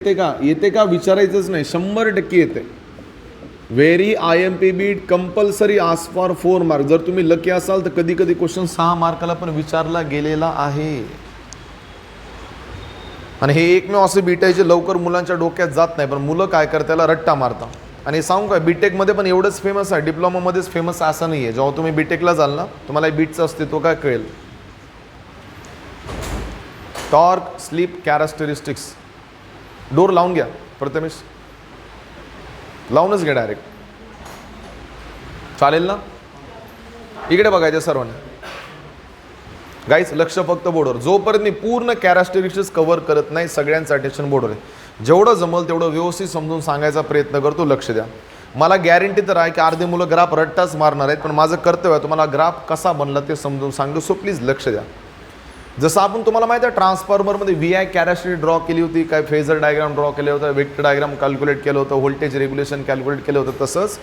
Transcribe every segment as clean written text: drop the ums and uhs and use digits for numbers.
येते का, येते का विचारायचंच नाही, 100% येते. Very IMP bit compulsory ask for 4 mark. जर तुम्ही लकी असाल तर कधी कधी क्वेश्चन 6 मार्काला पण विचारला गेलेला आहे. आणि हे एकमेव असं बीट आहे जे लवकर मुलांच्या डोक्यात जात नाही, पण मुलं काय करतात त्याला रट्टा मारता. आणि सांगू काय, बीटेकमध्ये पण एवढंच फेमस आहे, डिप्लोमामध्येच फेमस आहे असं नाही आहे. जेव्हा तुम्ही बीटेकला जाल ना तुम्हाला बीटचं अस्तित्व काय कळेल. Torque sleep characteristics. डोर लावून घ्या प्रथमेश, लावूनच घ्या डायरेक्ट, चालेल ना. इकडे बघायचं सर्वांनी. गाईज लक्ष फक्त बोर्डवर. जोपर्यंत मी पूर्ण कॅरेक्टरिस्टिक्स कव्हर करत नाही सगळ्यांचं अटेन्शन बोर्डवर आहे. जेवढं जमल तेवढं व्यवस्थित समजून सांगायचा प्रयत्न करतो. लक्ष द्या. मला गॅरंटी तर आहे की अर्धे मुलं ग्राफ रट्टाच मारणार आहेत, पण माझं कर्तव्य आहे तुम्हाला ग्राफ कसा बनला ते समजून सांगतो. सो प्लीज लक्ष द्या. जसं आपण तुम्हाला माहिती आहे ट्रान्सफॉर्मरमध्ये VI कॅरेक्टरिस्टिक ड्रॉ केली होती, काय फेजर डायग्राम ड्रॉ केलं होतं, वेक्टर डायग्राम कॅल्क्युलेट केलं होतं, व्होल्टेज रेग्युलेशन कॅल्क्युलेट केलं होतं. तसंच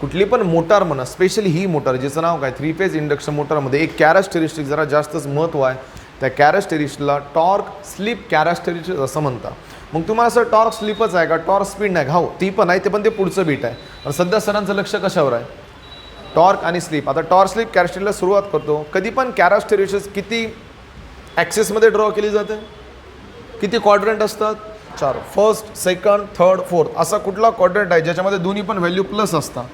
कुठली पण मोटार म्हणा, स्पेशली ही मोटार जिचं नाव काय 3 फेज इंडक्शन मोटारमध्ये एक कॅरेक्टरिस्टिक जरा जास्तच महत्त्व आहे. त्या कॅरेक्टरिस्टिकला टॉर्क स्लिप कॅरेक्टरिस्टिक असं म्हणतात. मग तुम्हाला असं टॉर्क स्लिपच आहे का, टॉर्क स्पीड नाही का, हो ती पण आहे, ते पण ते पुढचं बीट आहे. पण सध्या सरांचं लक्ष कशावर आहे, टॉर्क आणि स्लिप. आता टॉर्क स्लिप कॅरेक्टरिस्टिकला सुरुवात करतो. कधी पण कॅरेक्टरिस्टिक किती ॲक्सिसमध्ये ड्रॉ केली जाते, किती क्वाड्रंट असतात, 4. फर्स्ट, सेकंड, थर्ड, फोर्थ असा कुठला क्वाड्रंट आहे ज्याच्यामध्ये दोन्ही पण व्हॅल्यू प्लस असतात,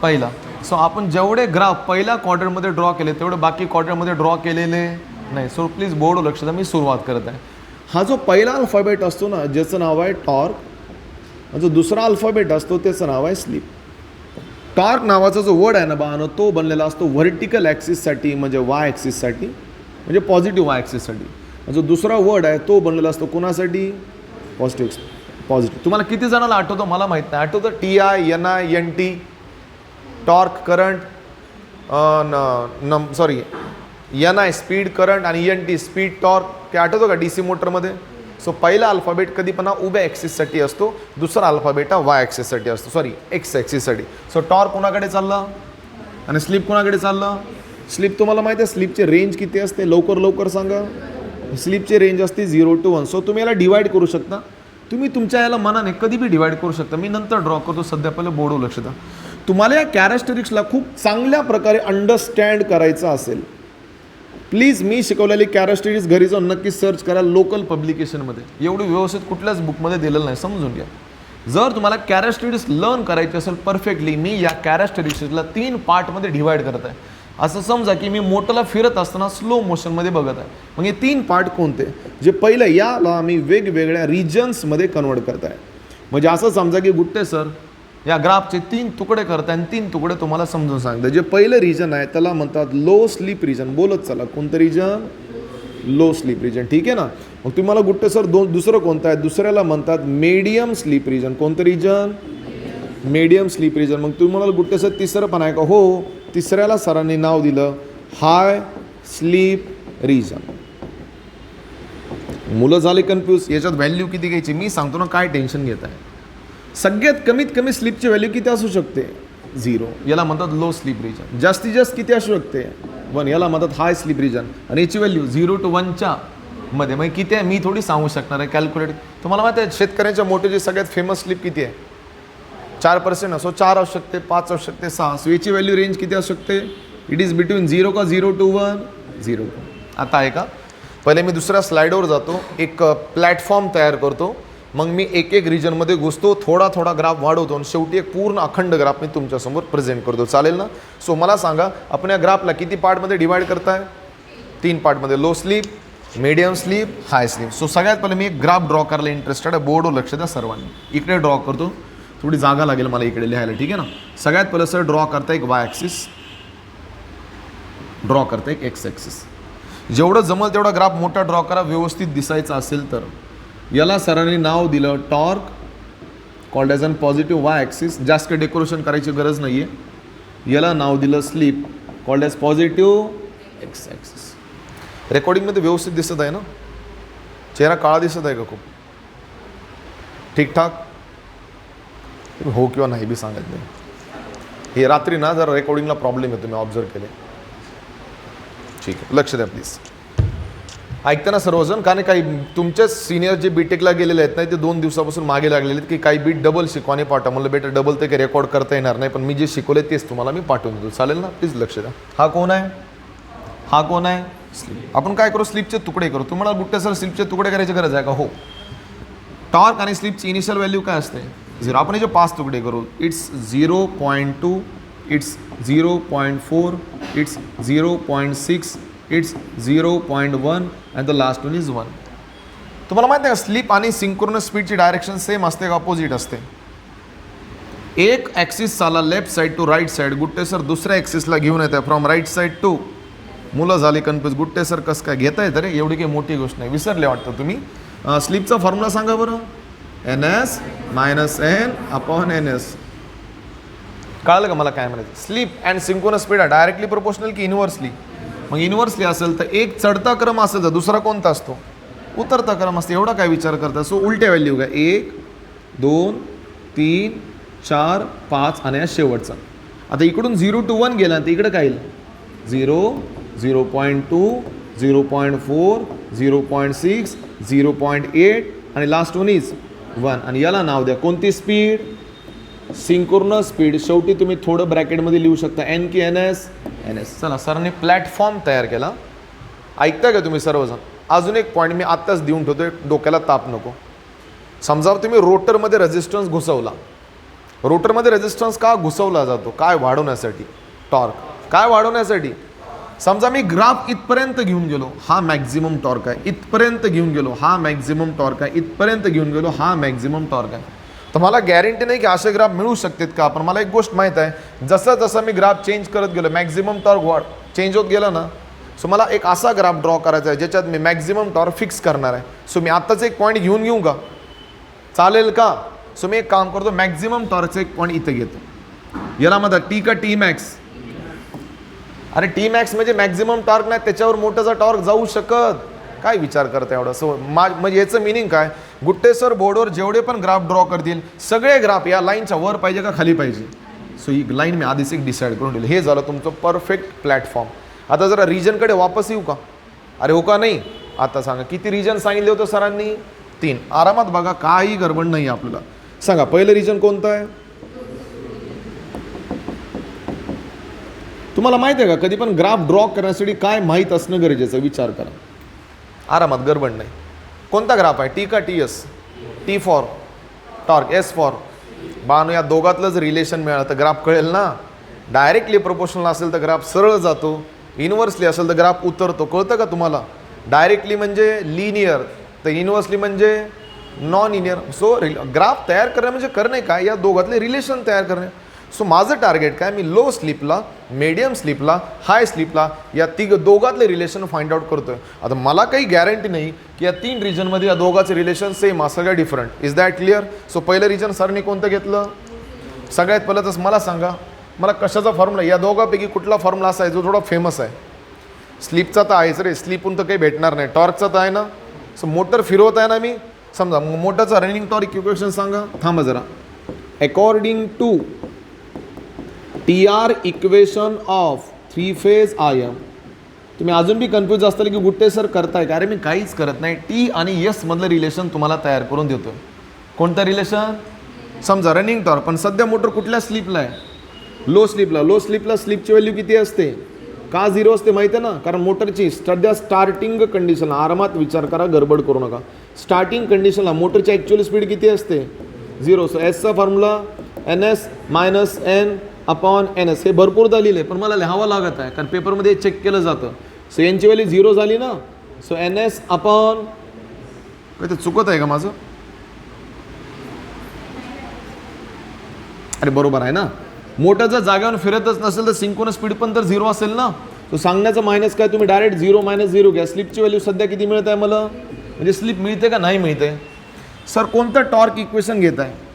पहिला. सो आपण जेवढे ग्राफ पहिल्या क्वाड्रंटमध्ये ड्रॉ केले तेवढे बाकी क्वाड्रंटमध्ये ड्रॉ केलेले नाही. सो प्लीज बोर्ड लक्ष द्या, मी सुरुवात करत आहे. हा जो पहिला अल्फाबेट असतो ना ज्याचं नाव आहे टॉर्क, जो दुसरा अल्फाबेट असतो त्याचं नाव आहे स्लिप. टॉर्क नावाचा जो वर्ड आहे ना बाळांनो, तो बनलेला असतो व्हर्टिकल ॲक्सिससाठी, म्हणजे वाय ॲक्सिससाठी, म्हणजे पॉझिटिव्ह वाय ॲक्सिससाठी. जो दुसरा वर्ड आहे तो बनलेला असतो कोणासाठी, पॉझिटिव्ह. तुम्हाला किती जणांना आठवतं मला माहीत नाही, आठवतं TI, NI, NT, torque current, sorry NI speed current आणि NT स्पीड टॉर्क, ते आठवतो का DC मोटरमध्ये. सो पहिला अल्फाबेट कधीपणा उभ्या ॲक्सिससाठी असतो, दुसरा अल्फाबेट हा वाय ॲक्सिससाठी असतो, सॉरी एक्स ॲक्सिससाठी. सो टॉर्क कोणाकडे चाललं आणि स्लिप कोणाकडे चाललं. स्लिप तुम्हाला माहिती आहे स्लिपची रेंज किती असते, लवकर सांगा. स्लिपची रेंज असते 0 to 1. सो तुम्ही याला डिवाईड करू शकता, तुम्ही तुमच्या याला मनाने कधी बी डिवाईड करू शकता. मी नंतर ड्रॉ करतो, सध्या पहिलं बोर्डवर लक्ष द्या. तुम्हाला या कॅरेक्टरिस्टिक्सला खूप चांगल्या प्रकारे अंडरस्टँड करायचं असेल, प्लीज मी शिकवलेली कॅरेक्टरिस्टिक्स घरी जाऊन नक्की सर्च करा लोकल पब्लिकेशनमध्ये. एवढं व्यवस्थित कुठल्याच बुकमध्ये दिलेलं नाही, समजून घ्या. जर तुम्हाला कॅरेक्टरिस्टिक्स लर्न करायची असेल परफेक्टली, मी या कॅरेक्टरिस्टिक्सला 3 पार्टमध्ये डिवाईड करत आहे. असं समजा की मी मोटरला फिरत असताना स्लो मोशनमध्ये बघत आहे. मग हे 3 पार्ट कोणते, जे पहिलं याला आम्ही वेगवेगळ्या रिजन्समध्ये कन्वर्ट करत आहे. म्हणजे असं समजा की गुट्टे सर या ग्राफचे 3 तुकडे करताय आणि 3 तुकडे तुम्हाला समजून सांगतं. जे पहिलं रिजन आहे त्याला म्हणतात लो स्लीप रिजन. बोलत चला कोणतं रिजन, लो स्लीप रिजन. ठीक आहे ना. मग तुम्हाला गुट्टे सर दुसरं कोणतं आहे, दुसऱ्याला म्हणतात मीडियम स्लीप रिजन. कोणतं रिजन, मीडियम स्लीप रिजन. मग तुम्हाला गुट्टे सर तिसरं पण आहे का, हो तिसऱ्याला सरांनी नाव दिलं हाय स्लीप रिजन. मुलं झाले कन्फ्यूज, याच्यात व्हॅल्यू किती घ्यायची मी सांगतो ना, काय टेन्शन घेत आहे. सगळ्यात कमीत कमी स्लीपची व्हॅल्यू किती असू शकते, 0. याला म्हणतात लो स्लीप रिजन. जास्तीत जास्त किती असू शकते, 1. याला म्हणतात हाय स्लीप रिजन. आणि याची व्हॅल्यू 0 to 1च्या मध्ये. मग किती आहे मी थोडी सांगू शकणार आहे कॅल्क्युलेट. तुम्हाला माहिती आहे शेतकऱ्यांच्या मोठीची सगळ्यात फेमस स्लीप किती आहे, 4% असो, 4 असू शकते, 5 असू शकते, 6. सो याची व्हॅल्यू रेंज किती असू शकते, इट इज बिटवीन 0 का 0 to 1, 0. आता आहे का. पहिले मी दुसऱ्या स्लाईडवर जातो, एक प्लॅटफॉर्म तयार करतो, मग मी एक रिजनमध्ये घुसतो, थोडा ग्राफ वाढवतो आणि शेवटी एक पूर्ण अखंड ग्राफ मी तुमच्यासमोर प्रेझेंट करतो. चालेल ना. सो मला सांगा आपण या ग्राफला किती पार्टमध्ये डिवाईड करताय, 3 पार्टमध्ये, लो स्लीप, मीडियम स्लीप, हाय स्लीप. सो सगळ्यात पहिले मी एक ग्राफ ड्रॉ करायला इंटरेस्टेड आहे. बोर्डवर लक्ष द्या सर्वांनी. इकडे ड्रॉ करतो, थोडी जागा लागेल मला इकडे लिहायला. ठीक आहे ना. सगळ्यात पहिलं सर ड्रॉ करता एक वाय ॲक्सिस, ड्रॉ करता एक एक्स ॲक्सिस. जेवढं जमल तेवढा ग्राफ मोठा ड्रॉ करा, व्यवस्थित दिसायचा असेल तर. याला सरांनी नाव दिलं torque, called as an positive Y axis. जास्त काही डेकोरेशन करायची गरज नाही आहे. याला नाव दिलं slip, called as positive X axis. रेकॉर्डिंगमध्ये व्यवस्थित दिसत आहे ना, चेहरा काळा दिसत आहे का खूप, ठीकठाक, हो किंवा नाही बी सांगत नाही. हे रात्री ना जरा रेकॉर्डिंगला प्रॉब्लेम येतो, मी ऑब्झर्व केले. ठीक आहे, लक्ष द्या प्लीज. ऐकता ना सर्वजण, कारण काही तुमचे सिनियर जे बीटेकला गेलेले आहेत नाही ते 2 दिवसापासून मागे लागलेले आहेत की काही बीट डबल शिकवाने पाठवा. म्हणलं बेटर डबल ते काही रेकॉर्ड करता येणार नाही, पण मी जे शिकवले तेच तुम्हाला मी पाठवून देतो, चालेल ना? प्लीज लक्ष द्या. हा कोण आहे? हा कोण आहे? स्लीप. आपण काय करू? स्लीपचे तुकडे करू. तुम्हाला बुट्टे सर स्लीपचे तुकडे करायची गरज आहे का? हो. टॉर्क आणि स्लीपची इनिशियल व्हॅल्यू काय असते? 0. आपण हे जे 5 तुकडे करू, it's 0.2, it's 0.4, it's 0.6, it's 0.1 and the last one is 1. तुम्हाला माहिती आहे का स्लीप आणि सिंक्रोनस स्पीडची डायरेक्शन सेम असते का अपोजिट असते? एक ॲक्सिस चाला left side to right side, Gutte sir दुसऱ्या ॲक्सिसला घेऊन येते फ्रॉम राईट साईड टू. मुलं झाली कन्फ्यूज, गुट्टे सर कसं काय घेता येतं रे? एवढी काही मोठी गोष्ट नाही, विसरले वाटतं तुम्ही. स्लीपचा फॉर्म्युला सांगा बरं. NS - N/NS. कळलं का मला काय म्हणायचं? स्लीप अँड सिंक्रोनस स्पीड आहे डायरेक्टली प्रोपोर्शनल की इनव्हर्सली? मग इनव्हर्सली असेल तर एक चढता क्रम असेल तर दुसरा कोणता असतो? उतरता क्रम असतो. एवढा काय विचार करता? सो उलट्या व्हॅल्यू काय? 1, 2, 3, 4, 5 आणि शेवटचा. आता इकडून 0 to 1 गेला तर इकडे काय येईल? 0, 0.2, 0.4, 0.6, 0.8 आणि लास्ट वन इज 1. आणि याला नाव द्या कोणती स्पीड? Synchronous speed. शेवटी तुम्ही थोडं ब्रॅकेटमध्ये लिहू शकता N की NS? NS. चला सरांनी प्लॅटफॉर्म तयार केला. ऐकताय का तुम्ही सर्वजण? अजून एक पॉईंट मी आत्ताच देऊन ठेवतोय, डोक्याला ताप नको. समजा तुम्ही रोटरमध्ये रेझिस्टन्स घुसवला. रोटरमध्ये रेझिस्टन्स का घुसवला जातो? काय वाढवण्यासाठी? टॉर्क. काय वाढवण्यासाठी? समजा मी ग्राफ इथपर्यंत घेऊन गेलो, हा मॅक्झिमम टॉर्क आहे. इथपर्यंत घेऊन गेलो, हा मॅक्झिमम टॉर्क आहे. इथपर्यंत घेऊन गेलो, हा मॅक्झिमम टॉर्क आहे. तर मला गॅरंटी नाही की असे ग्राफ मिळू शकतात का? पण मला एक गोष्ट माहीत आहे, जसं जसं मी ग्राफ चेंज करत गेलो, मॅक्झिमम टॉर्क चेंज होत गेला ना. सो मला एक असा ग्राफ ड्रॉ करायचा आहे ज्याच्यात मी मॅक्झिमम टॉर्क फिक्स करणार आहे. सो मी आत्ताच एक पॉईंट घेऊ का? चालेल का? सो मी एक काम करतो, मॅक्झिमम टॉर्कचं एक पॉईंट इथे घेतो. याला माझा टी का टी मॅक्स? अरे टी मॅक्स म्हणजे मॅक्झिमम टॉर्क नाही, त्याच्यावर मोठाचा टॉर्क जाऊ शकत. काय विचार करता एवढा? सो म्हणजे याचं मिनिंग काय? गुट्टे सर बोर्डवर जेवढे पण ग्राफ ड्रॉ करतील सगळे ग्राफ या लाईनच्या वर पाहिजे का खाली पाहिजे? सो ही लाईन मी आधीच एक डिसाईड करून ठेवली. हे झालं तुमचं परफेक्ट प्लॅटफॉर्म. आता जरा रिजनकडे वापस येऊ का? अरे हो का नाही? आता सांगा किती रिजन सांगितले होतं सरांनी? 3. आरामात बघा, काही गडबड नाही आपल्याला. सांगा पहिलं रिजन कोणतं आहे? तुम्हाला माहिती आहे का कधी पण ग्राफ ड्रॉ करण्यासाठी काय माहीत असणं गरजेचं? विचार करा आरामात, गडबड नाही. कोणता ग्राफ आहे? टी का TS? T for torque, S for Bano. या दोघातलं जर रिलेशन मिळालं तर ग्राफ कळेल ना. डायरेक्टली प्रोपोर्शनल असेल तर ग्राफ सरळ जातो, इनव्हर्सली असेल तर ग्राफ उतरतो. कळतं का तुम्हाला? डायरेक्टली म्हणजे लिनियर, तर इनव्हर्सली म्हणजे नॉन लिनियर. सो ग्राफ तयार करणे म्हणजे करणे काय? या दोघातले रिलेशन तयार करणे. सो माझं टार्गेट काय? मी लो स्लीपला, मीडियम स्लीपला, हाय स्लीपला या दोघातले रिलेशन फाइंड आउट करतोय. आता मला काही गॅरंटी नाही की या 3 रिजनमध्ये या दोघांचे रिलेशन सेम असं काय different. Is that clear? So पहिलं रिजन सरने कोणतं घेतलं? सगळ्यात पहिलं तर मला सांगा, मला कशाचा फॉर्म्युला? या दोघांपैकी कुठला फॉर्म्युला असा आहे जो थोडा फेमस आहे? स्लीपचा तर आहेच रे, स्लीपहून तर काही भेटणार नाही. टॉर्कचा तर आहे ना. सो मोटर फिरवत आहे ना मी. समजा मोटरचा रनिंग टॉर्क इक्वेशन सांगा. थांबा जरा. According to TR equation of 3 phase IM. तुम्ही अजून बी कन्फ्यूज असताल की गुट्टे सर करताय का? अरे मी काहीच करत नाही. T आणि S मधलं रिलेशन तुम्हाला तयार करून देतोय. कोणतं रिलेशन? समजा रनिंग टॉर्क, पण सध्या मोटर कुठल्या स्लीपला आहे? लो स्लीपला. लो स्लीपला स्लीपची व्हॅल्यू किती असते? का 0 असते माहिती आहे ना? कारण मोटरची सध्या स्टार्टिंग कंडिशनला, आरामात विचार करा, गडबड करू नका. स्टार्टिंग कंडिशनला मोटरची ॲक्च्युअल स्पीड किती असते? 0. सो Sचा फॉर्म्युला NS - N/NS. हे भरपूरदा लिहिले पण मला लिहावं लागत आहे कारण पेपरमध्ये चेक केलं जातं. सो यांची व्हॅल्यू 0 झाली ना. सो NS अपॉन, काय ते चुकत आहे का माझं? अरे बरोबर आहे ना. मोटर जर जागेवर फिरतच नसेल तर सिंक्रोनस स्पीड पण तर 0 असेल ना. तो सांगण्याचं मायनस काय? तुम्ही डायरेक्ट 0 - 0 घ्या. स्लिपची व्हॅल्यू सध्या किती मिळत आहे मला? म्हणजे स्लिप मिळते का नाही मिळते? सर कोणतं टॉर्क इक्वेशन घेत आहे?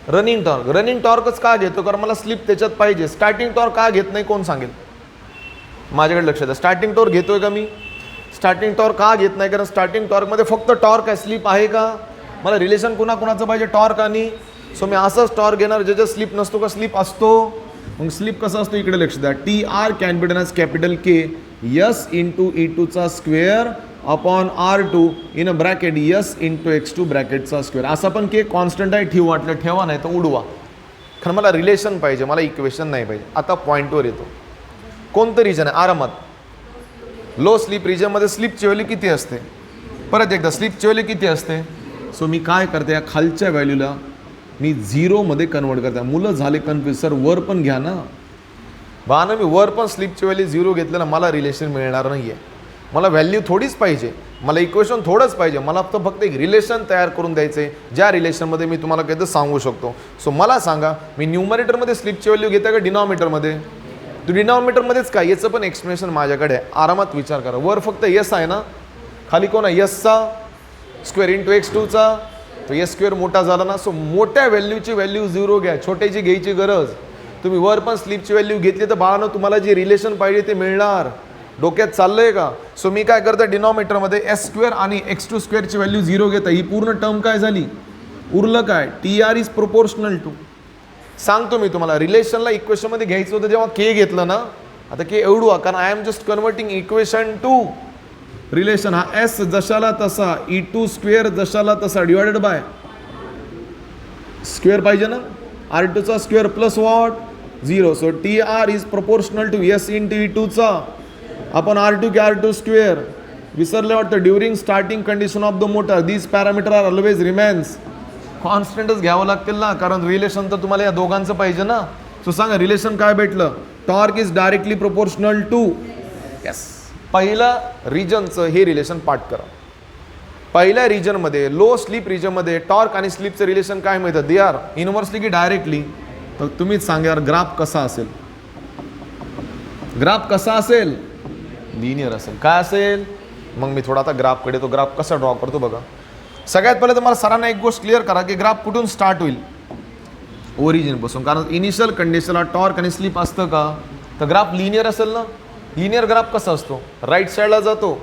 Running torque. रनिंग टॉर्कच का घेतो? कारण मला स्लिप त्याच्यात पाहिजे. स्टार्टिंग टॉर्क का घेत नाही कोण सांगेल? माझ्याकडे लक्ष द्या. स्टार्टिंग टॉर्क घेतोय का मी? स्टार्टिंग टॉर्क का घेत नाही? कारण स्टार्टिंग टॉर्कमध्ये फक्त टॉर्क आहे, स्लिप आहे का? मला रिलेशन कुणाकुणाचं पाहिजे? टॉर्क आणि. सो मी असंच टॉर्क घेणार ज्याच्यात स्लिप नसतो का स्लिप असतो. मग स्लिप कसा असतो इकडे लक्ष द्या. TR can be done as capital K S × E2 चा square upon R2 in a bracket yes into x2 ब्रॅकेटचा स्क्वेअर. असा पण के कॉन्स्टंट आहे, ठेवू वाटलं ठेवा, नाही तर उडवा. कारण मला रिलेशन पाहिजे, मला इक्वेशन नाही पाहिजे. आता पॉईंटवर येतो. कोणतं रिजन आहे आरामात? लो स्लीप रिजनमध्ये स्लीपची व्हॅल्यू किती असते? परत एकदा स्लीपची व्हॅल्यू किती असते? सो मी काय करते, या खालच्या व्हॅल्यूला मी झिरोमध्ये कन्वर्ट करते. मुलं झाले कन्फ्यूज, सर वर पण घ्या ना. ना मी वर पण स्लीपची व्हॅल्यू झिरो घेतलं ना, मला रिलेशन मिळणार नाही आहे. मला व्हॅल्यू थोडीच पाहिजे, मला इक्वेशन थोडंच पाहिजे. मला फक्त एक रिलेशन तयार करून द्यायचं आहे, ज्या रिलेशनमध्ये मी तुम्हाला काहीतरी सांगू शकतो. सो मला सांगा, मी न्यूमरेटरमध्ये स्लीपची व्हॅल्यू घेते का डिनॉमिनेटरमध्ये? तो डिनॉमिनेटरमध्येच काय, याचं पण एक्सप्लेनेशन माझ्याकडे आहे. आरामात विचार करा. वर फक्त यस आहे ना, खाली कोण आहे? यसचा स्क्वेअर इंटू x2चा, तो यस स्क्वेअर मोठा झाला ना. सो मोठ्या व्हॅल्यूची व्हॅल्यू झिरो घ्या, छोट्याची घ्यायची गरज. तुम्ही वर पण स्लीपची व्हॅल्यू घेतली तर बाळानं तुम्हाला जे रिलेशन पाहिजे ते मिळणार. डोक्यात चाललंय का? सो मी काय करतो, डिनॉमिनेटरमध्ये एस स्क्वेअर आणि x2 स्क्वेअरची व्हॅल्यू झिरो घेता. ही पूर्ण टर्म काय झाली? उरलं काय? TR is proportional to. सांगतो मी तुम्हाला, रिलेशनला इक्वेशनमध्ये घ्यायचं होतं जेव्हा के घेतलं ना, आता के एवढू, कारण I am just converting equation two relation. हा एस जशाला तसा, E2 स्क्वेअर जशाला तसा डिवायडेड बाय स्क्वेअर पाहिजे ना, R2चा square plus what? Zero. So TR is proportional to S into E2चा आपण R2 के R2 स्क्वेअर. विसरले वाटतं, during starting condition of the motor these parameter are always remains कॉन्स्टंटच घ्यावं लागतील ना, कारण रिलेशन तर तुम्हाला या दोघांचं पाहिजे ना. सो सांगा रिलेशन काय भेटलं? Torque is directly proportional to. Yes, पहिला रिजनचं हे रिलेशन पाठ करा. पहिल्या रिजनमध्ये, लो स्लीप रिजनमध्ये टॉर्क आणि स्लीपचं रिलेशन काय मिळतं? दे आर इनव्हर्सली की डायरेक्टली? तर तुम्हीच सांगा यार, ग्राफ कसा असेल? ग्राफ कसा असेल? लिनियर असेल. काय असेल? मग मी थोडा आता ग्राफकडे, तो ग्राफ कसा ड्रॉ करतो बघा. सगळ्यात पहिले तुम्हाला सरांना एक गोष्ट क्लिअर करा की ग्राफ कुठून स्टार्ट होईल? ओरिजिनपासून. कारण इनिशियल कंडिशनला टॉर्क आणि स्लीप असतं का? तर ग्राफ लिनियर असेल ना. लिनियर ग्राफ कसा असतो? राईट साईडला जातो,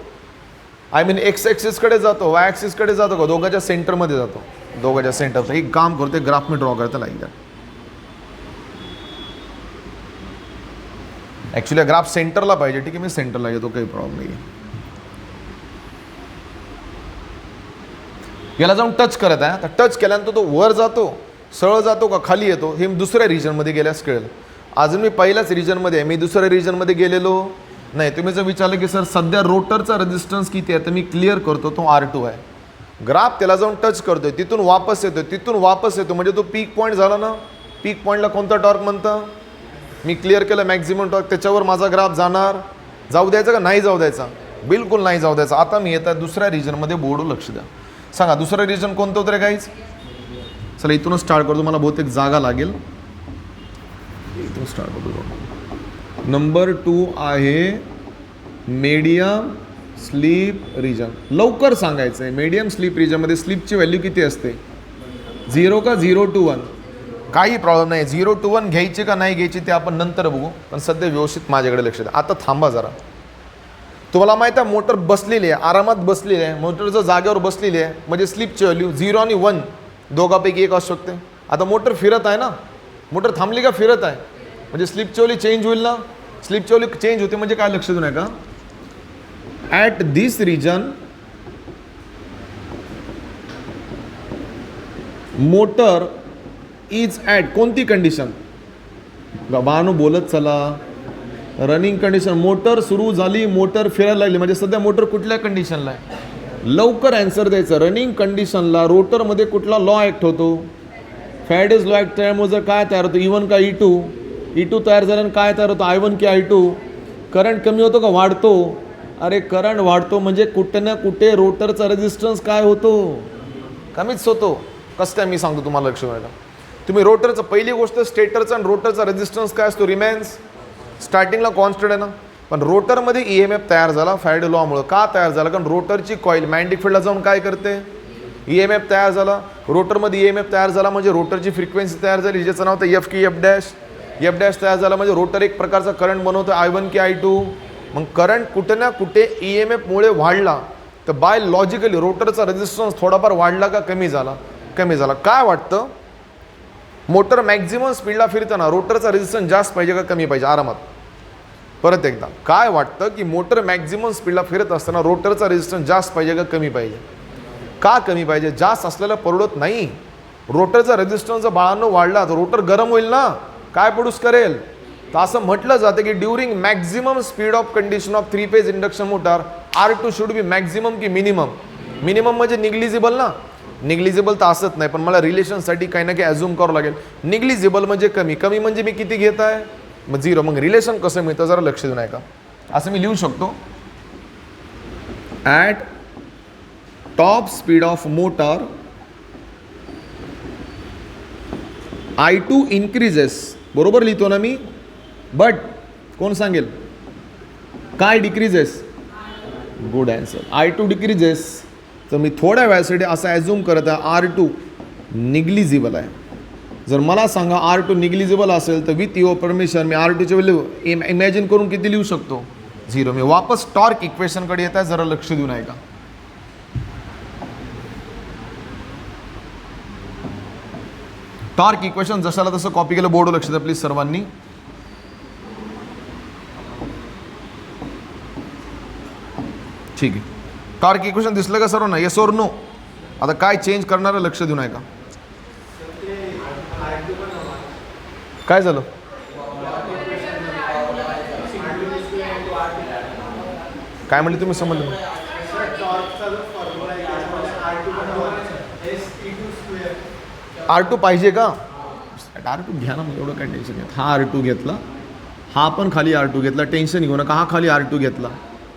आय मीन एक्स ॲक्सिसकडे जातो, वाय ॲक्सिसकडे जातो का? दोघांच्या सेंटरमध्ये जातो. दोघांच्या सेंटरचं एक काम करतो, ग्राफ मी ड्रॉ करता लागेल. ॲक्च्युली ग्राफ सेंटरला पाहिजे, ठीक आहे, मी सेंटरला येतो, काही प्रॉब्लेम नाही. याला जाऊन टच करत आहे, तर टच केल्यानंतर तो वर जातो, सरळ जातो का खाली येतो, हे दुसऱ्या रिजनमध्ये गेल्यास कळेल. अजून मी पहिल्याच रिजनमध्ये आहे, मी दुसऱ्या रिजनमध्ये गेलेलो नाही. तुम्ही जर विचारलं की सर सध्या रोटरचा रेजिस्टन्स किती आहे, तर मी क्लिअर करतो, तो R2 आहे. ग्राफ त्याला जाऊन टच करतोय, तिथून वापस येतो, तिथून वापस येतो, म्हणजे तो पीक पॉईंट झाला ना. पीक पॉईंटला कोणता टॉर्क म्हणतं? मी क्लिअर केलं, मॅक्झिमम टॉर्क. त्याच्यावर माझा ग्राफ जाणार. जाऊ द्यायचा का नाही जाऊ द्यायचा? बिलकुल नाही जाऊ द्यायचा. आता मी येतात दुसऱ्या रिजनमध्ये, बोर्डवर लक्ष द्या. सांगा दुसरं रिजन कोणतं होतं रे गाईज? चला इथूनच स्टार्ट करतो, मला बहुतेक जागा लागेल. इथून स्टार्ट करतो. नंबर 2 आहे मीडियम स्लीप रिजन. लवकर सांगायचं आहे, मीडियम स्लीप रिजनमध्ये स्लीपची व्हॅल्यू किती असते? 0 का 0 to 1? काही प्रॉब्लेम नाही. 0 to 1 घ्यायची का नाही घ्यायची ते आपण नंतर बघू, पण सध्या व्यवस्थित माझ्याकडे लक्ष द्या. आता थांबा जरा. तुम्हाला माहीत आहे मोटर बसलेली आहे, आरामात बसलेली आहे. मोटर जर जागेवर बसलेली आहे म्हणजे स्लीपची व्हॅल्यू 0 आणि 1 दोघांपैकी एक असू शकते. आता मोटर फिरत आहे ना, मोटर थांबली का फिरत आहे, म्हणजे स्लीपची व्हॅल्यू चेंज होईल ना. स्लीपची व्हॅल्यू चेंज होते म्हणजे काय, लक्ष देऊ नका. At this region motor is at कोणती कंडिशन? बाबांनो बोलत चला. Running condition. मोटर सुरू झाली, मोटर फिरायला लागली, म्हणजे सध्या मोटर कुठल्या कंडिशनला आहे? लवकर आन्सर द्यायचं. रनिंग कंडिशनला रोटरमध्ये कुठला लॉ ॲक्ट होतो? Faraday's law act. त्यामुळे जर काय तयार होतं? E1 का E2? E2 तयार झाल्यानं काय तयार होतं? I1 की I2? करंट कमी होतो का वाढतो? अरे करंट वाढतो म्हणजे कुठे ना कुठे रोटरचा रेजिस्टन्स काय होतो? कमीच होतो. कसं काय मी सांगतो तुम्हाला, लक्ष द्यायला. तुम्ही रोटरचं, पहिली गोष्ट स्टेटरचा आणि रोटरचा रेजिस्टन्स काय असतो? रिमेन्स. स्टार्टिंगला कॉन्स्टंट आहे ना, पण रोटरमध्ये EMF तयार झाला फॅरेडे लॉमुळे. का तयार झाला? कारण रोटरची कॉईल मॅग्नेटिक फील्डला जाऊन काय करते? EMF तयार झाला. रोटरमध्ये EMF तयार झाला म्हणजे रोटरची फ्रिक्वेन्सी तयार झाली, ज्याचं नाव होतं F की F डॅश. F डॅश तयार झाला म्हणजे रोटर एक प्रकारचा करंट बनवतो, I1 की I2. मग करंट कुठे ना कुठे EMF मुळे वाढला, तर बाय लॉजिकली रोटरचा रेजिस्टन्स थोडाफार वाढला का कमी झाला? कमी झाला. काय वाटतं, मोटर मॅक्झिमम स्पीडला फिरताना रोटरचा रेजिस्टन्स जास्त पाहिजे का कमी पाहिजे? आरामात परत एकदा काय वाटतं की मोटर मॅक्झिमम स्पीडला फिरत असताना रोटरचा रेजिस्टन्स जास्त पाहिजे का कमी पाहिजे? का कमी पाहिजे? जास्त असलेला परवडत नाही. रोटरचा रेजिस्टन्स जर बाळांनो वाढला तर रोटर गरम होईल ना, काय प्रोड्यूस करेल? तर असं म्हटलं जातं की during maximum speed of condition of 3 phase induction motor R2 should be maximum की मिनिमम? मिनिमम म्हणजे निग्लिजिबल ना. निग्लिजिबल तर असत नाही, पण मला रिलेशनसाठी काही ना काही ॲझ्युम करावं लागेल. निग्लिजिबल म्हणजे कमी, कमी म्हणजे मी किती घेत आहे? मग 0. मग रिलेशन कसं मिळतं जरा लक्ष देऊ नये का? असं मी लिहू शकतो, at top speed of motor I2 increases. बरोबर लिहितो ना मी? बट कोण सांगेल काय decreases? Good answer. I2 decreases. तर मी थोड्या वेळासाठी असं ॲझ्युम करत आहे R2 निग्लिजिबल आहे. जर मला सांगा R2 निग्लिजिबल असेल तर विथ युअर परमिशन मी R2ची व्हॅल्यू इमॅजिन करून किती लिहू शकतो? 0. मी वापस टॉर्क इक्वेशनकडे येत आहे, जरा लक्ष देऊ नये का? टॉर्क इक्वेशन जशाला तसं कॉपी केलं, बोर्ड लक्ष द्या प्लीज सर्वांनी. ठीक आहे, टॉर्क इक्वेशन दिसलं का सर्वांना? येस और नो? आता काय चेंज करणार आहे लक्ष देऊ नये का? काय झालं? काय म्हणले तुम्ही? समजलं? R2 पाहिजे का? R2 घ्या ना, एवढं काय टेन्शन घेत. हा R2 घेतला, हा पण खाली R2 घेतला, टेन्शन घेऊ नका. हा खाली R2 घेतला,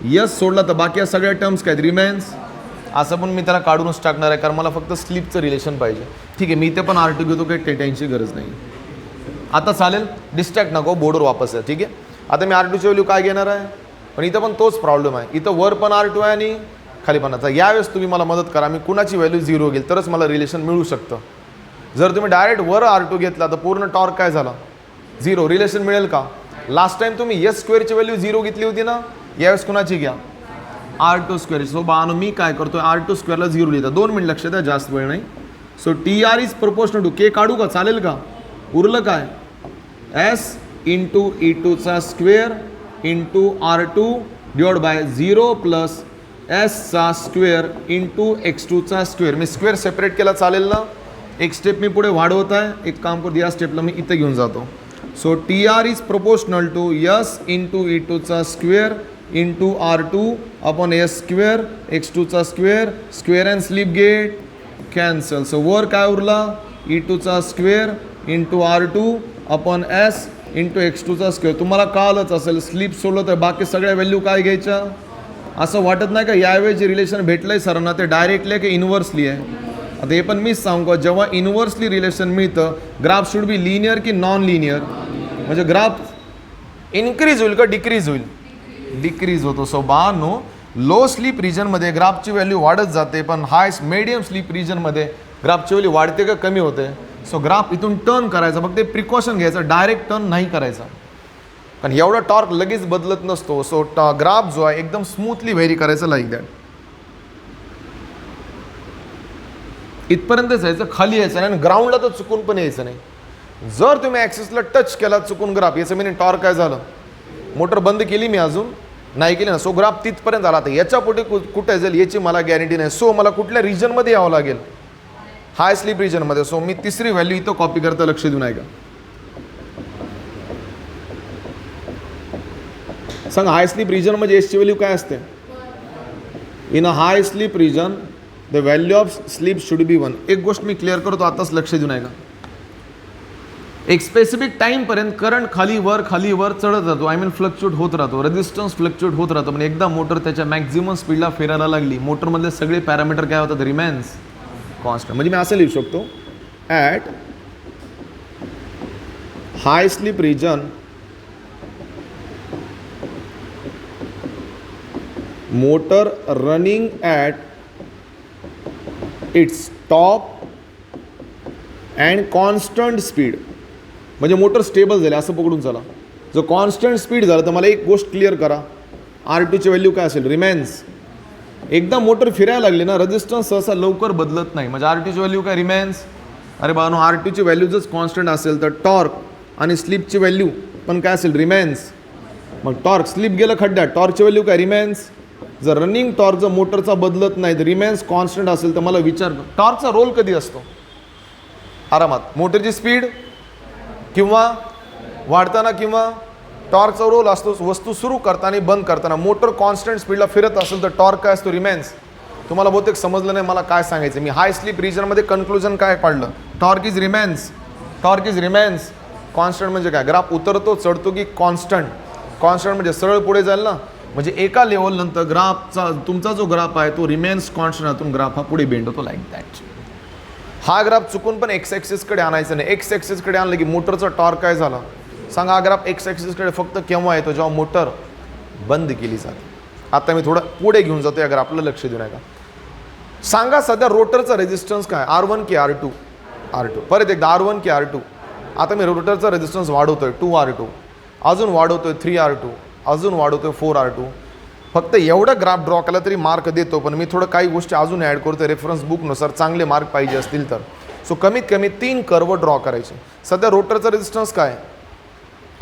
यस सोडला तर बाकी सगळ्या टर्म्स काय रिमेन्स. असं पण मी त्याला काढूनच टाकणार आहे, कारण मला फक्त स्लिपचं रिलेशन पाहिजे. ठीक आहे, मी इथे पण R2 घेतो, काही टेन्शनची गरज नाही. आता चालेल, डिस्ट्रॅक्ट नको, बोर्डवर वापस आहे. ठीक आहे, आता मी R2ची व्हॅल्यू काय घेणार आहे? पण इथं पण तोच प्रॉब्लेम आहे, इथं वर पण R2 आहे आणि खाली पण. आता यावेळेस तुम्ही मला मदत करा, मी कुणाची व्हॅल्यू 0 घेईल तरच मला रिलेशन मिळू शकतं. जर तुम्ही डायरेक्ट वर R2 घेतला तर पूर्ण टॉर्क काय झाला? 0. रिलेशन मिळेल का? लास्ट टाइम तुम्ही S स्क्वेअरची व्हॅल्यू 0 घेतली होती ना, यावेळेस कुणाची घ्या? R2 square. सो बानो मी काय करतोय, R2 स्क्वेअरला 0 लिहिता. 2 मिनिट लक्ष द्या, जास्त वेळ नाही. So TR is proportional to K. काढू का? चालेल का? उरलं काय? S इंटू E2चा square into R2 divide by 0 plus Sचा स्क्वेअर इंटू X2चा स्क्वेअर. मी स्क्वेअर सेपरेट केला, चालेल ना? एक स्टेप मी पुढे वाढवत आहे. एक काम करतो, या स्टेपला मी इथं घेऊन जातो. So TR is proportional to S into E2चा square into R2 upon S square, X2चा square, square and slip get cancel. So वर काय उरला? E2चा square into R2 upon S into X2चा स्क्वेअर. तुम्हाला कळलंच असेल, स्लिप सोडलं तर बाकी सगळ्या व्हॅल्यू काय घ्यायच्या? असं वाटत नाही का यावेळी जे रिलेशन भेटलंय सरांना ते डायरेक्टली आहे की इनव्हर्सली आहे? आता हे पण मीच सांगू का, जेव्हा इनव्हर्सली रिलेशन मिळतं, ग्राफ शुड बी लिनियर की नॉन लिनियर? म्हणजे ग्राफ इन्क्रीज होईल का डिक्रीज होईल? डिक्रीज होतो. सो बानो लो स्लीप रिजनमध्ये ग्राफची व्हॅल्यू वाढत जाते, पण हाय मीडियम स्लीप रिजनमध्ये ग्राफची व्हॅल्यू वाढते का कमी होते? सो ग्राफ इथून टर्न करायचा, फक्त ते प्रिकॉशन घ्यायचं, डायरेक्ट टर्न नाही करायचा, कारण एवढा टॉर्क लगेच बदलत नसतो. सो ग्राफ जो आहे एकदम स्मूथली व्हेरी करायचं, लाईक दॅट. इथपर्यंत जायचं, खाली यायचं नाही, आणि ग्राउंडला तर चुकून पण यायचं नाही. जर तुम्ही ॲक्सिसला टच केला चुकून ग्राफ, याचं म्हणजे टॉर्क काय झालं? मोटर बंद केली मी, अजून नाही केली ना. सो ग्राफ तिथपर्यंत आला. तर याच्या पुढे कुठे जाईल याची मला गॅरंटी नाही. सो मला कुठल्या रिजनमध्ये यावं लागेल? हाय स्लीप रिजनमध्ये. सो मी तिसरी व्हॅल्यू इथं कॉपी करता, लक्ष देऊ नये का? सांग, हाय स्लीप रिजन म्हणजे एसची व्हॅल्यू काय असते? In a high slip region the value of slip should be 1. एक गोष्ट मी क्लिअर करतो, आताच लक्ष देऊ नये का? एक स्पेसिफिक टाईमपर्यंत करंट खाली वर चढत राहतो, आय मीन फ्लक्च्युएट होत राहतो, रेजिस्टन्स फ्लक्च्युएट होत राहतो. पण एकदा मोटर त्याच्या मॅक्झिमम स्पीडला फिरायला लागली, मोटरमधले सगळे पॅरामीटर काय होतात? Remains constant. म्हणजे मी असं लिहू शकतो, at high slip region motor running at its top and constant speed. म्हणजे मोटर स्टेबल झाली असं पकडून चला. जो कॉन्स्टंट स्पीड झालं तर मला एक गोष्ट क्लिअर करा, R2ची व्हॅल्यू काय असेल? रिमेन्स. एकदा मोटर फिरायला लागली ना, रेजिस्टन्स सहसा लवकर बदलत नाही, म्हणजे R2ची व्हॅल्यू काय? रिमेन्स. अरे बानो, R2ची व्हॅल्यू जर कॉन्स्टंट असेल तर टॉर्क आणि स्लिपची व्हॅल्यू पण काय असेल? रिमेन्स. मग टॉर्क स्लिप गेलं खड्ड्यात, टॉर्कची व्हॅल्यू काय रिमेन्स. जर रनिंग टॉर्क जर मोटरचा बदलत नाही तर रिमेन्स कॉन्स्टंट असेल तर मला विचार टॉर्कचा रोल कधी असतो. आरामात मोटरची स्पीड किंवा वाढताना किंवा टॉर्कचा रोल असतो वस्तू सुरू करताना बंद करताना. मोटर कॉन्स्टंट स्पीडला फिरत असेल तर टॉर्क काय असतो रिमेन्स. तुम्हाला बहुतेक समजलं नाही मला काय सांगायचं. मी हाय स्लीप रिजनमध्ये कन्क्लुजन काय पाडलं. Torque is remains. Torque is remains. Constant म्हणजे काय, ग्राफ उतरतो चढतो की कॉन्स्टंट. कॉन्स्टंट म्हणजे सरळ पुढे जाईल ना, म्हणजे एका लेवल नंतर ग्राफचा तुमचा जो ग्राफ आहे तो रिमेन्स कॉन्स्टंट, ग्राफ हा पुढे बेंड होतो लाईक दॅट. हा ग्राफ चुकून पण एक्स ॲक्सिसकडे आणायचं नाही. एक्स ॲक्सिसकडे आणलं की मोटरचा टॉर्क काय झाला सांगा. हा ग्राफ एक्स ॲक्सिसकडे फक्त केव्हा येतो जेव्हा मोटर बंद केली जाते. आता मी थोडं पुढे घेऊन जातो या ग्राफला, लक्ष देऊ नका. सांगा सध्या रोटरचा रेजिस्टन्स काय, R1 की R2. R2. परत एकदा R1 की R2. आता मी रोटरचा रेजिस्टन्स वाढवतोय 2R2, अजून वाढवतोय 3R2, अजून वाढवतोय 4R2. फक्त एवढं ग्राफ ड्रॉ केला तरी मार्क देतो, पण मी थोडं काही गोष्टी अजून ॲड करतो रेफरन्स बुकनुसार चांगले मार्क पाहिजे असतील तर. सो कमीत कमी 3 कर्व ड्रॉ करायचे. सध्या रोटरचा रेजिस्टन्स काय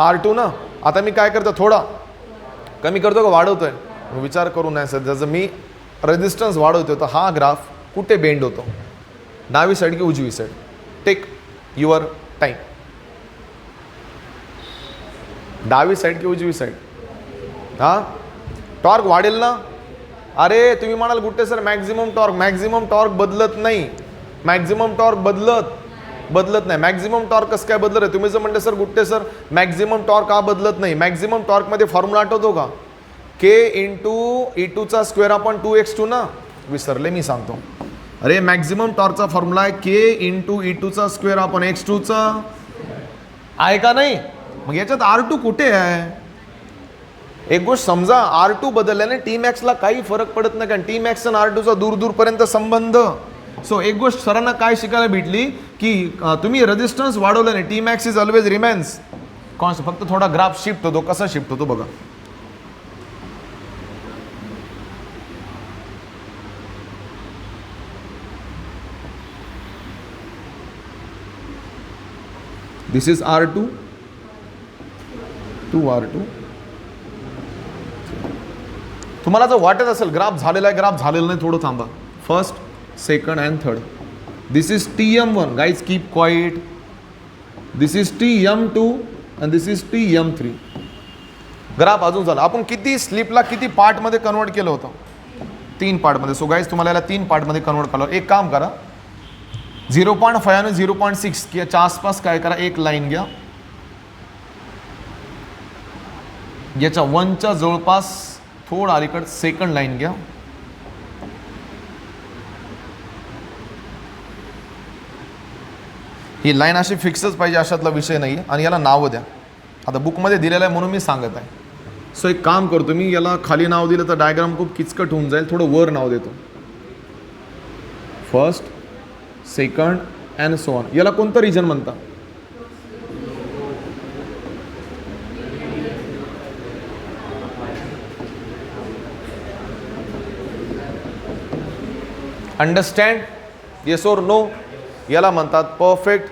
R2 ना. आता मी काय करतो, थोडा कमी करतो का वाढवतोय, विचार करू नाही. सध्या जर मी रेजिस्टन्स वाढवतो तर हा ग्राफ कुठे बेंड होतो, डावी साईड की उजवी साईड. Take your time. डावी साईड की उजवी साईड. हां टॉर्क वाढेल ना. अरे तुम्ही म्हणाल गुट्टे सर मॅक्झिमम टॉर्क बदलत नाही. मॅक्झिमम टॉर्क बदलत नाही. मॅक्झिमम टॉर्क कसं काय बदलत आहे. तुम्ही जर म्हणले sir Gutte sir maximum torque का बदलत नाही. मॅक्झिमम टॉर्कमध्ये फॉर्म्युला आठवतो का, K इंटू E2चा स्क्वेअर आपण 2x2 ना. विसरले मी सांगतो. अरे मॅक्झिमम टॉर्कचा फॉर्म्युला आहे K इंटू E2चा स्क्वेअर आपण x2चा आहे का नाही. मग याच्यात R2 कुठे आहे. एक गोष्ट समजा, R2 बदलल्याने Tmaxला काही फरक पडत नाही, कारण Tmax आणि R2चा दूरपर्यंत संबंध. सो एक गोष्ट सरांना काय शिकायला भेटली की तुम्ही रेजिस्टन्स वाढवल्याने Tmax is always remains constant. फक्त थोडा ग्राफ शिफ्ट होतो. कसा शिफ्ट होतो बघा. दिस इज R2 2R2. तुम्हाला जर वाटत असेल ग्राफ झालेला आहे ग्राफ झालेला नाही, थोडं थांबा. First second and third. This is TM1 guys keep quiet. This is TM2 and this is TM3. Graph अजून झाला. आपण किती स्लिपला किती पार्टमध्ये कन्वर्ट केलं होतं, 3 पार्टमध्ये. सो गाईज तुम्हाला याला 3 पार्टमध्ये कन्वर्ट केलं. एक काम करा, 0.5 आणि 0.6 याच्या आसपास काय करा, एक लाईन घ्या. याच्या 1च्या जवळपास थोडं अलीकडे सेकंड लाईन घ्या. ही लाईन अशी फिक्सच पाहिजे अशातला विषय नाही. आणि याला नावं द्या. आता बुकमध्ये दिलेलं आहे म्हणून मी सांगत आहे. सो एक काम करतो, मी याला खाली नाव दिलं तर डायग्राम खूप किचकट होऊन जाईल. थोडं वर नाव देतो. First second and so on. याला कोणतं रिजन म्हणतात. अंडरस्टँड, येस और नो. याला म्हणतात परफेक्ट